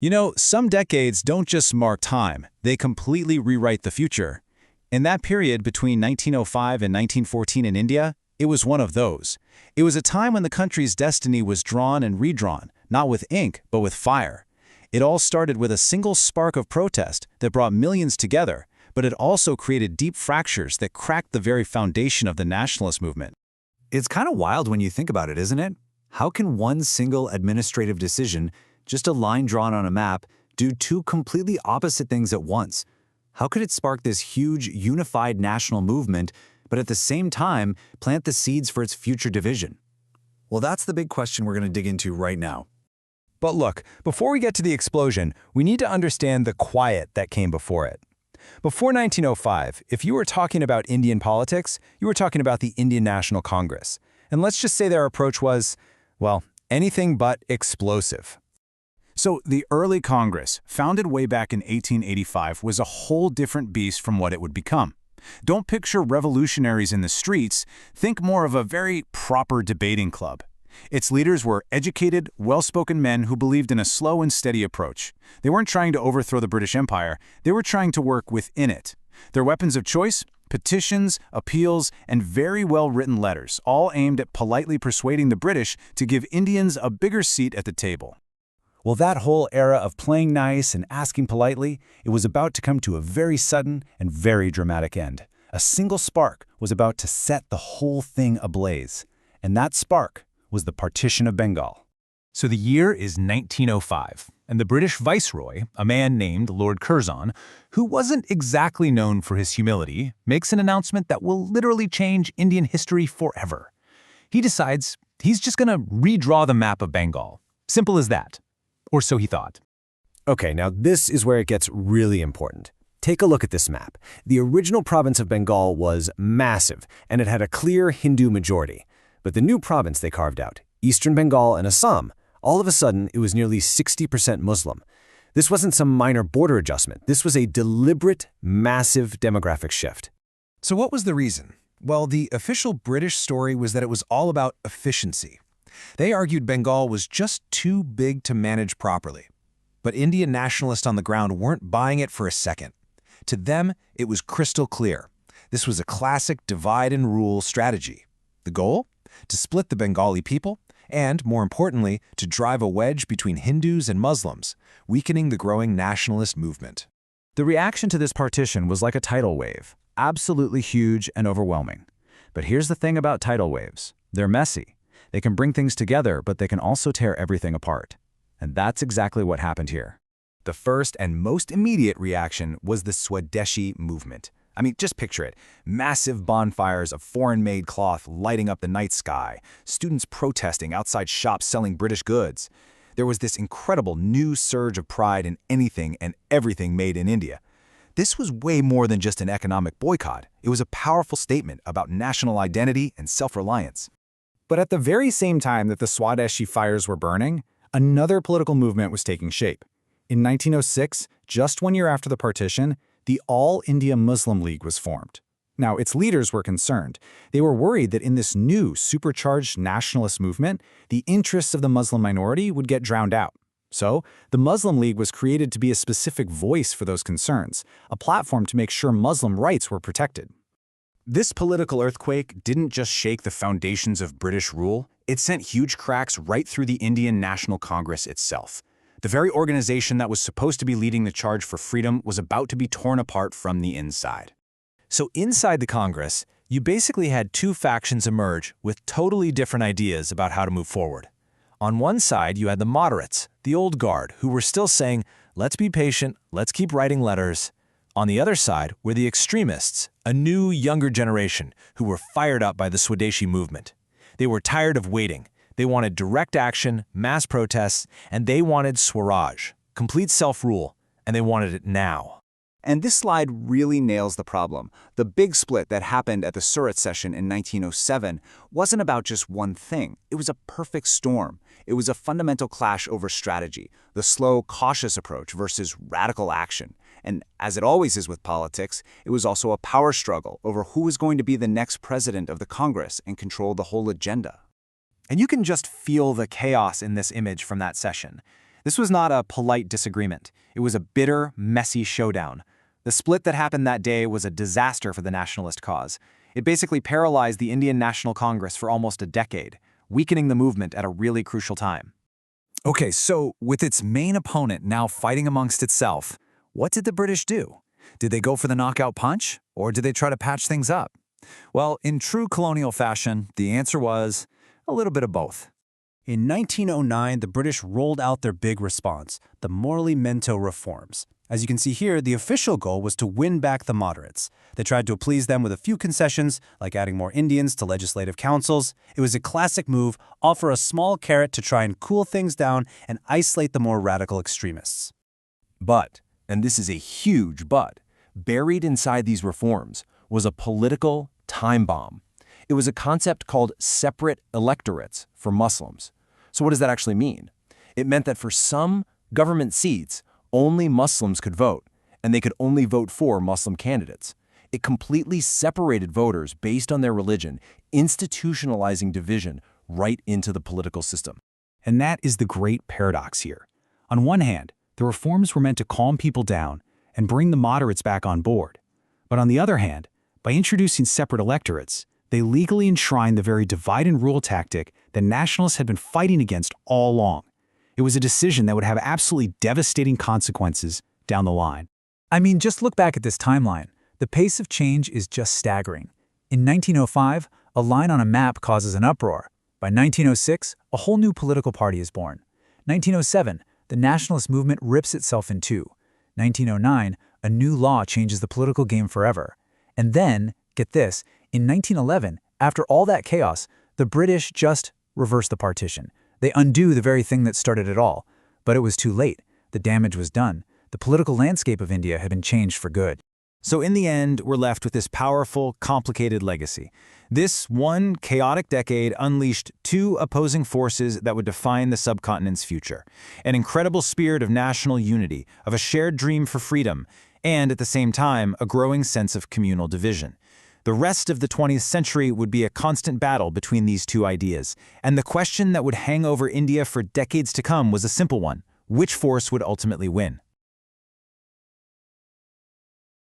You know, some decades don't just mark time, they completely rewrite the future. In that period between 1905 and 1914 in India, it was one of those. It was a time when the country's destiny was drawn and redrawn, not with ink, but with fire. It all started with a single spark of protest that brought millions together, but it also created deep fractures that cracked the very foundation of the nationalist movement. It's kind of wild when you think about it, isn't it? How can one single administrative decision, just a line drawn on a map, do two completely opposite things at once? How could it spark this huge, unified national movement, but at the same time plant the seeds for its future division? Well, that's the big question we're going to dig into right now. But look, before we get to the explosion, we need to understand the quiet that came before it. Before 1905, if you were talking about Indian politics, you were talking about the Indian National Congress. And let's just say their approach was, well, anything but explosive. So the early Congress, founded way back in 1885, was a whole different beast from what it would become. Don't picture revolutionaries in the streets, think more of a very proper debating club. Its leaders were educated, well-spoken men who believed in a slow and steady approach. They weren't trying to overthrow the British Empire, they were trying to work within it. Their weapons of choice? Petitions, appeals, and very well-written letters, all aimed at politely persuading the British to give Indians a bigger seat at the table. Well, that whole era of playing nice and asking politely, it was about to come to a very sudden and very dramatic end. A single spark was about to set the whole thing ablaze. And that spark was the partition of Bengal. So the year is 1905, and the British Viceroy, a man named Lord Curzon, who wasn't exactly known for his humility, makes an announcement that will literally change Indian history forever. He decides he's just going to redraw the map of Bengal. Simple as that. Or so he thought. Okay, now this is where it gets really important. Take a look at this map. The original province of Bengal was massive, and it had a clear Hindu majority. But the new province they carved out, Eastern Bengal and Assam, all of a sudden it was nearly 60% Muslim. This wasn't some minor border adjustment. This was a deliberate, massive demographic shift. So what was the reason? Well, the official British story was that it was all about efficiency. They argued Bengal was just too big to manage properly. But Indian nationalists on the ground weren't buying it for a second. To them, it was crystal clear. This was a classic divide-and-rule strategy. The goal? To split the Bengali people, and, more importantly, to drive a wedge between Hindus and Muslims, weakening the growing nationalist movement. The reaction to this partition was like a tidal wave, absolutely huge and overwhelming. But here's the thing about tidal waves. They're messy. They can bring things together, but they can also tear everything apart. And that's exactly what happened here. The first and most immediate reaction was the Swadeshi movement. I mean, just picture it. Massive bonfires of foreign-made cloth lighting up the night sky, students protesting outside shops selling British goods. There was this incredible new surge of pride in anything and everything made in India. This was way more than just an economic boycott. It was a powerful statement about national identity and self-reliance. But at the very same time that the Swadeshi fires were burning, another political movement was taking shape. In 1906, just 1 year after the partition, the All India Muslim League was formed. Now, its leaders were concerned. They were worried that in this new, supercharged nationalist movement, the interests of the Muslim minority would get drowned out. So, the Muslim League was created to be a specific voice for those concerns, a platform to make sure Muslim rights were protected. This political earthquake didn't just shake the foundations of British rule, it sent huge cracks right through the Indian National Congress itself. The very organization that was supposed to be leading the charge for freedom was about to be torn apart from the inside. So inside the Congress, you basically had two factions emerge with totally different ideas about how to move forward. On one side, you had the moderates, the old guard, who were still saying, let's be patient, let's keep writing letters. On the other side were the extremists, a new, younger generation who were fired up by the Swadeshi movement. They were tired of waiting. They wanted direct action, mass protests, and they wanted Swaraj, complete self-rule, and they wanted it now. And this slide really nails the problem. The big split that happened at the Surat session in 1907 wasn't about just one thing. It was a perfect storm. It was a fundamental clash over strategy, the slow, cautious approach versus radical action. And as it always is with politics, it was also a power struggle over who was going to be the next president of the Congress and control the whole agenda. And you can just feel the chaos in this image from that session. This was not a polite disagreement. It was a bitter, messy showdown. The split that happened that day was a disaster for the nationalist cause. It basically paralyzed the Indian National Congress for almost a decade, weakening the movement at a really crucial time. Okay, so with its main opponent now fighting amongst itself, what did the British do? Did they go for the knockout punch, or did they try to patch things up? Well, in true colonial fashion, the answer was a little bit of both. In 1909, the British rolled out their big response, the Morley-Minto reforms. As you can see here, the official goal was to win back the moderates. They tried to appease them with a few concessions, like adding more Indians to legislative councils. It was a classic move, offer a small carrot to try and cool things down and isolate the more radical extremists. But, and this is a huge but, buried inside these reforms was a political time bomb. It was a concept called separate electorates for Muslims. So what does that actually mean? It meant that for some government seats, only Muslims could vote, and they could only vote for Muslim candidates. It completely separated voters based on their religion, institutionalizing division right into the political system. And that is the great paradox here. On one hand, the reforms were meant to calm people down and bring the moderates back on board. But on the other hand, by introducing separate electorates, they legally enshrined the very divide-and-rule tactic that nationalists had been fighting against all along. It was a decision that would have absolutely devastating consequences down the line. I mean, just look back at this timeline. The pace of change is just staggering. In 1905, a line on a map causes an uproar. By 1906, a whole new political party is born. 1907, the nationalist movement rips itself in two. 1909, a new law changes the political game forever. And then, get this, in 1911, after all that chaos, the British just reverse the partition. They undo the very thing that started it all. But it was too late. The damage was done. The political landscape of India had been changed for good. So in the end, we're left with this powerful, complicated legacy. This one chaotic decade unleashed two opposing forces that would define the subcontinent's future. An incredible spirit of national unity, of a shared dream for freedom, and at the same time, a growing sense of communal division. The rest of the 20th century would be a constant battle between these two ideas, and the question that would hang over India for decades to come was a simple one: which force would ultimately win?